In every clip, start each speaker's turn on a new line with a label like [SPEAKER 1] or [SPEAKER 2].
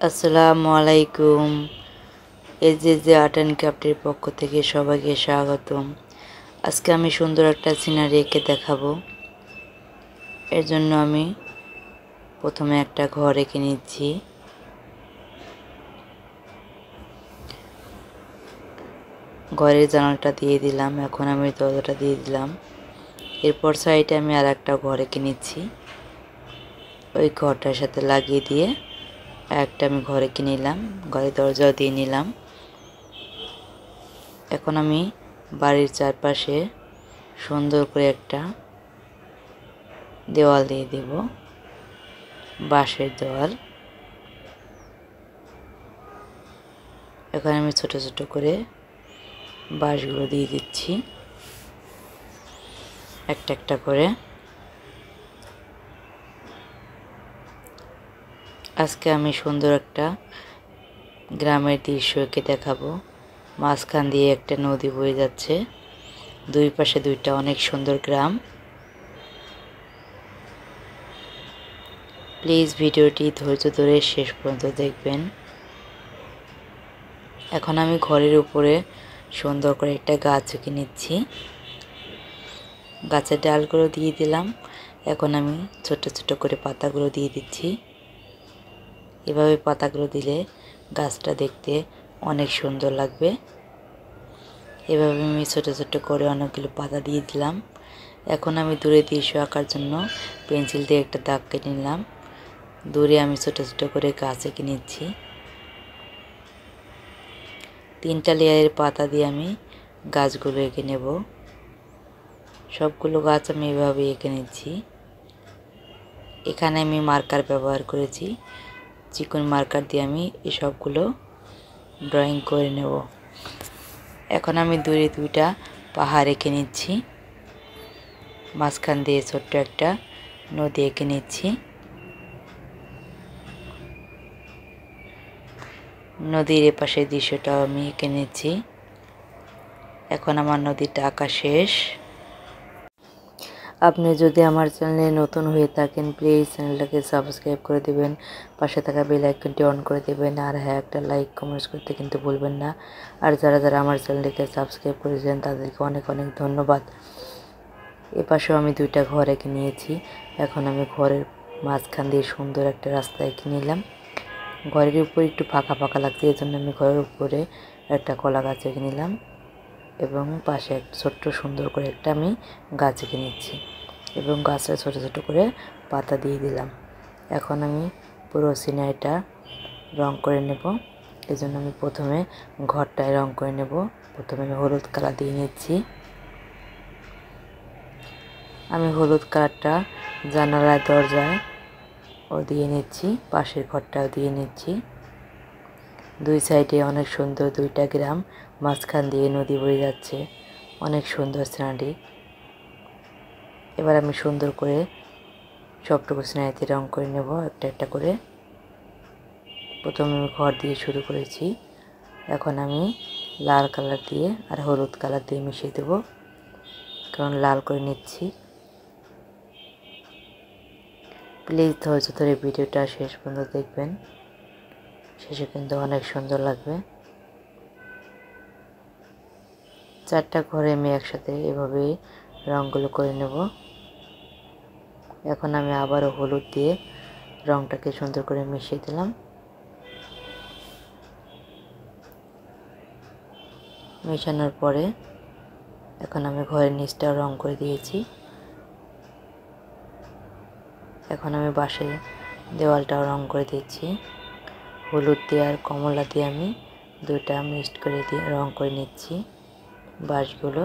[SPEAKER 1] আসসালামু আলাইকুম। এজে আর্ট অ্যান্ড ক্রাফটের পক্ষ থেকে সবাইকে স্বাগতম। আজকে আমি সুন্দর একটা সিনারি এঁকে দেখাবো। এর জন্য আমি প্রথমে একটা ঘর এঁকে নিচ্ছি। ঘরের জানালাটা দিয়ে দিলাম, এখন আমি দরজাটা দিয়ে দিলাম। এরপর সাইডে আমি আর একটা ঘর এঁকে নিচ্ছি, ওই ঘরটার সাথে লাগিয়ে দিয়ে একটা আমি ঘর এঁকে নিলাম, ঘরের দরজাও দিয়ে নিলাম। এখন আমি বাড়ির চারপাশে সুন্দর করে একটা দেওয়াল দিয়ে দেব, বাঁশের দেওয়াল। এখানে আমি ছোট ছোট করে বাঁশগুলো দিয়ে দিচ্ছি একটা একটা করে। আজকে আমি সুন্দর একটা গ্রামের দৃশ্য এঁকে দেখাবো। মাঝখান দিয়ে একটা নদী বয়ে যাচ্ছে, দুই পাশে দুইটা অনেক সুন্দর গ্রাম। প্লিজ ভিডিওটি ধৈর্য ধরে শেষ পর্যন্ত দেখবেন। এখন আমি ঘরের উপরে সুন্দর করে একটা গাছ এঁকে নিচ্ছি, গাছের ডালগুলো দিয়ে দিলাম। এখন আমি ছোট ছোট করে পাতাগুলো দিয়ে দিচ্ছি। এভাবে পাতাগুলো দিলে গাছটা দেখতে অনেক সুন্দর লাগবে। এভাবে আমি ছোট ছোট করে অনেকগুলো পাতা দিয়ে দিলাম। এখন আমি দূরে দৃশ্য আঁকার জন্য পেন্সিল দিয়ে একটা দাগ কেটে নিলাম। দূরে আমি ছোট ছোট করে গাছ এঁকে নিচ্ছি। 3টা লেয়ারের পাতা দিয়ে আমি গাছগুলো এঁকে নেব। সবগুলো গাছ আমি এভাবে এঁকে নিচ্ছি। এখানে আমি মার্কার ব্যবহার করেছি, চিকন মার্কার দিয়ে আমি এই সবগুলো ড্রয়িং করে নেব। এখন আমি দূরে দুইটা পাহাড় এঁকে নিচ্ছি, মাঝখান দিয়ে ছোট্ট একটা নদী এঁকে নিচ্ছি। নদীর এপাশের দৃশ্যটাও আমি এঁকে নিচ্ছি। এখন আমার নদীটা আঁকা শেষ। আপনি যদি আমার চ্যানেলে নতুন হয়ে থাকেন প্লিজ চ্যানেলটাকে সাবস্ক্রাইব করে দেবেন, পাশে থাকা বেল আইকনটি অন করে দেবেন, আর হ্যাঁ একটা লাইক কমেন্টস করতে কিন্তু ভুলবেন না। আর যারা যারা আমার চ্যানেলটিকে সাবস্ক্রাইব করেছেন তাদেরকে অনেক অনেক ধন্যবাদ। এপাশেও আমি দুইটা ঘর এঁকে নিয়েছি। এখন আমি ঘরের মাঝখান দিয়ে সুন্দর একটা রাস্তা এঁকে নিলাম। ঘরের উপরে একটু ফাঁকা ফাঁকা লাগছে, এই জন্য আমি ঘরের উপরে একটা কলা গাছ এঁকে নিলাম এবং পাশে একটা ছোট্ট সুন্দর করে একটা আমি গাছ এঁকে নিচ্ছি এবং গাছটা ছোট ছোট করে পাতা দিয়ে দিলাম। এখন আমি পুরো সিনারিটা রং করে নেব। এই জন্য আমি প্রথমে ঘরটায় রং করে নেব। প্রথমে আমি হলুদ কালার দিয়ে নিচ্ছি। আমি হলুদ কালারটা জানালায় দরজায় দিয়ে নিচ্ছি, পাশের ঘরটাও দিয়ে নিচ্ছি। দুই সাইডে অনেক সুন্দর দুইটা গ্রাম, মাঝখান দিয়ে নদী বয়ে যাচ্ছে, অনেক সুন্দর সিনারি। এবার আমি সুন্দর করে সবটুকু সিনারিতে রং করে নেব একটা একটা করে। প্রথমে আমি ঘর দিয়ে শুরু করেছি, এখন আমি লাল কালার দিয়ে আর হলুদ কালার দিয়ে মিশিয়ে দেব, কারণ লাল করে নিচ্ছি। প্লিজ ধৈর্য ধরে ভিডিওটা শেষ পর্যন্ত দেখবেন, শেষে কিন্তু অনেক সুন্দর লাগবে। 4টা ঘরে আমি একসাথে এভাবে রঙগুলো করে নেব। এখন আমি আবারও হলুদ দিয়ে রঙটাকে সুন্দর করে মিশিয়ে দিলাম। মেশানোর পরে এখন আমি ঘরের নিচটাও রং করে দিয়েছি। এখন আমি বাঁশের দেওয়ালটাও রং করে দিচ্ছি। হলুদ দিয়ে আর কমলা দিয়ে আমি দুইটা মিক্সড করে দিয়ে রং করে নিচ্ছি বাঁশগুলো।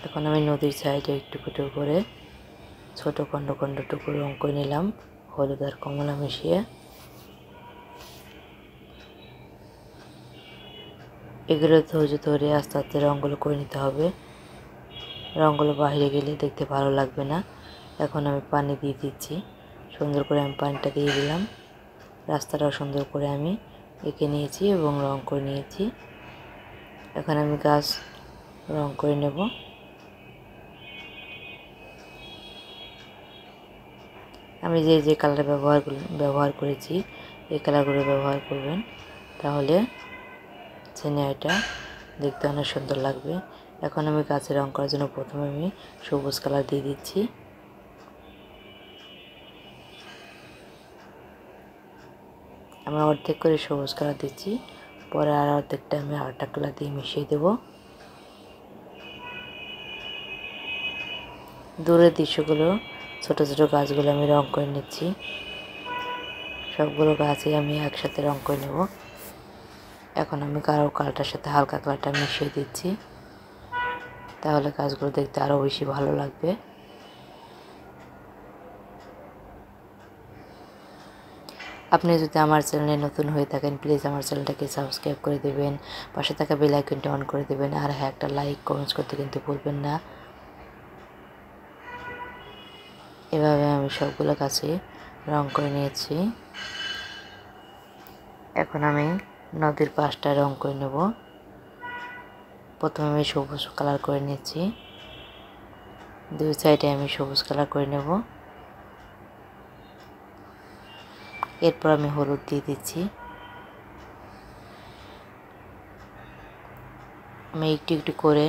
[SPEAKER 1] এখন আমি নদীর সাইডে একটু একটু করে ছোট খণ্ড খণ্ড টুকরো রং করে নিলাম হলুদ আর কমলা মিশিয়ে। এগুলো ধৈর্য ধরে আস্তে আস্তে রঙগুলো করে নিতে হবে, রঙগুলো বাইরে গেলে দেখতে ভালো লাগবে না। এখন আমি পানি দিয়ে দিচ্ছি, সুন্দর করে আমি পানিটা দিয়ে দিলাম। রাস্তাটাও সুন্দর করে আমি এঁকে নিয়েছি এবং রং করে নিয়েছি। এখন আমি গাছ রং করে নেব। আমি যে যে কালার ব্যবহার করেছি এই কালারগুলো ব্যবহার করবেন, তাহলে সিনারিটা দেখতে অনেক সুন্দর লাগবে। এখন আমি গাছে রং করার জন্য প্রথমে আমি সবুজ কালার দিয়ে দিচ্ছি। আমি অর্ধেক করে সবুজ কালার দিচ্ছি, পরে আর অর্ধেকটা আমি আরেকটা কালার দিয়ে মিশিয়ে দেব। দূরের দৃশ্যগুলো, ছোট ছোট গাছগুলো আমি রং করে নিচ্ছি। সবগুলো গাছই আমি একসাথে রং করে নেব। এখন আমি কালো কালারটার সাথে হালকা কালারটা মিশিয়ে দিচ্ছি, তাহলে গাছগুলো দেখতে আরও বেশি ভালো লাগবে। আপনি যদি আমার চ্যানেলে নতুন হয়ে থাকেন, প্লিজ আমার চ্যানেলটাকে সাবস্ক্রাইব করে দেবেন, পাশে থাকা বেল আইকনটা অন করে দেবেন, আর হ্যাঁ একটা লাইক কমেন্টস করতে কিন্তু ভুলবেন না। এভাবে আমি সবগুলো গাছে রং করে নিয়েছি। এখন আমি নদীর পাশটা রং করে নেব। প্রথমে আমি সবুজ কালার করে নিচ্ছি, দুই সাইডে আমি সবুজ কালার করে নেব। এরপর আমি হলুদ দিয়ে দিচ্ছি। আমি একটু একটু করে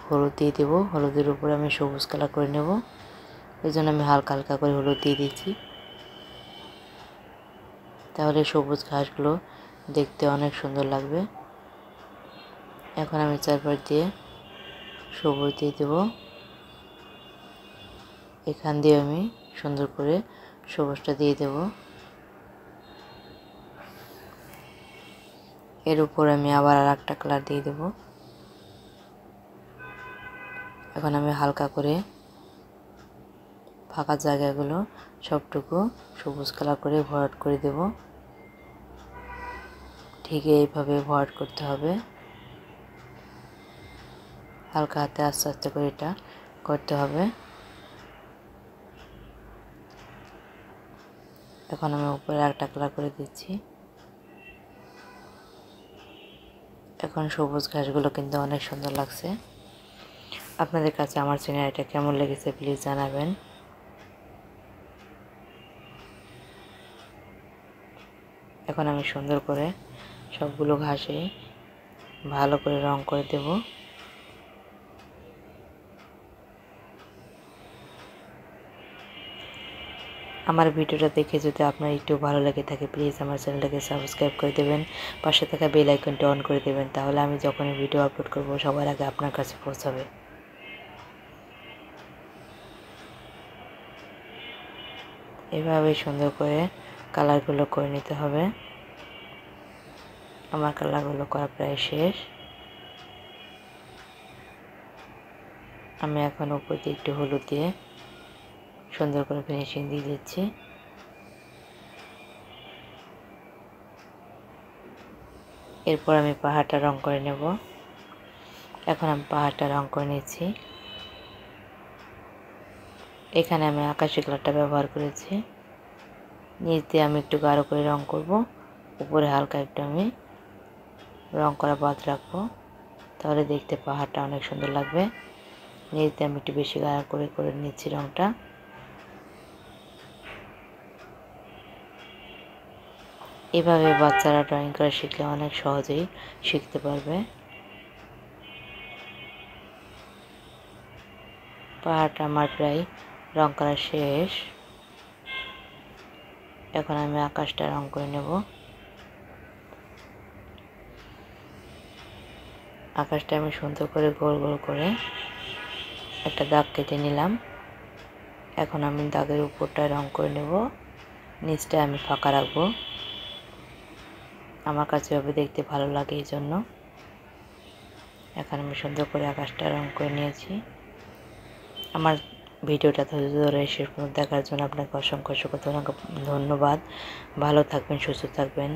[SPEAKER 1] হলুদ দিয়ে দেবো। হলুদের উপর আমি সবুজ কালার করে নেব, এই জন্য আমি হালকা হালকা করে হলুদ দিয়ে দিচ্ছি। তাহলে সবুজ ঘাসগুলো দেখতে অনেক সুন্দর লাগবে। এখন আমি চারপাশ দিয়ে সবুজ দিয়ে দেব। এখান দিয়ে আমি সুন্দর করে সবুজটা দিয়ে দেব। এর উপর আমি আবার আর একটা কালার দিয়ে দেব। এখন আমি হালকা করে ফাঁকা জায়গাগুলো সবটুকু সবুজ কালার করে ভরাট করে দেব। ঠিক এইভাবে ভরাট করতে হবে, হালকা হাতে আস্তে আস্তে করে এটা করতে হবে। এখন আমি উপরে একটা কালার করে দিচ্ছি। এখন সবুজ ঘাসগুলো কিন্তু অনেক সুন্দর লাগছে। আপনাদের কাছে আমার সিনারিটা কেমন লেগেছে প্লিজ জানাবেন। এখন আমি সুন্দর করে সবগুলো ঘাসে ভালো করে রং করে দেব। আমার ভিডিওটা দেখে যদি আপনার একটু ভালো লেগে থাকে, প্লিজ আমার চ্যানেলটাকে সাবস্ক্রাইব করে দেবেন, পাশে থাকা বেল আইকনটা অন করে দেবেন, তাহলে আমি যখনই ভিডিও আপলোড করব সবার আগে আপনার কাছে পৌঁছাবে। এভাবে সুন্দর করে কালারগুলো করে নিতে হবে। আমার কালারগুলো করা প্রায় শেষ। আমি এখন উপর দিয়ে একটু হলুদ দিয়ে সুন্দর করে ফিনিশিং দিয়ে দিচ্ছি। এরপর আমি পাহাড়টা রং করে নেব। এখন আমি পাহাড়টা রং করে নিচ্ছি। এখানে আমি আকাশি কালারটা ব্যবহার করেছি। নিচ দিয়ে আমি একটু গাঢ় করে রং করব, উপরে হালকা একটু আমি রং করা বাদ রাখবো, তাহলে দেখতে পাহাড়টা অনেক সুন্দর লাগবে। নিচ দিয়ে আমি একটু বেশি গাঢ় করে করে নিচ্ছি রংটা। এভাবে বাচ্চারা ড্রয়িং করা শিখলে অনেক সহজেই শিখতে পারবে। পাহাড়টা আমার প্রায় রং করা শেষ। এখন আমি আকাশটা রং করে নেব। আকাশটা আমি সুন্দর করে গোল গোল করে একটা দাগ কেটে নিলাম। এখন আমি দাগের উপরটা রং করে নেব, নিচটা আমি ফাঁকা রাখবো। আমার কাছে এভাবে দেখতে ভালো লাগে এই জন্য। এখন আমি সুন্দর করে আকাশটা রং করে নিয়েছি। আমার ভিডিওটা ধৈর্য ধরে শেষ পর্যন্ত দেখার জন্য আপনাকে অসংখ্য অসংখ্য ধন্যবাদ। ভালো থাকবেন, সুস্থ থাকবেন।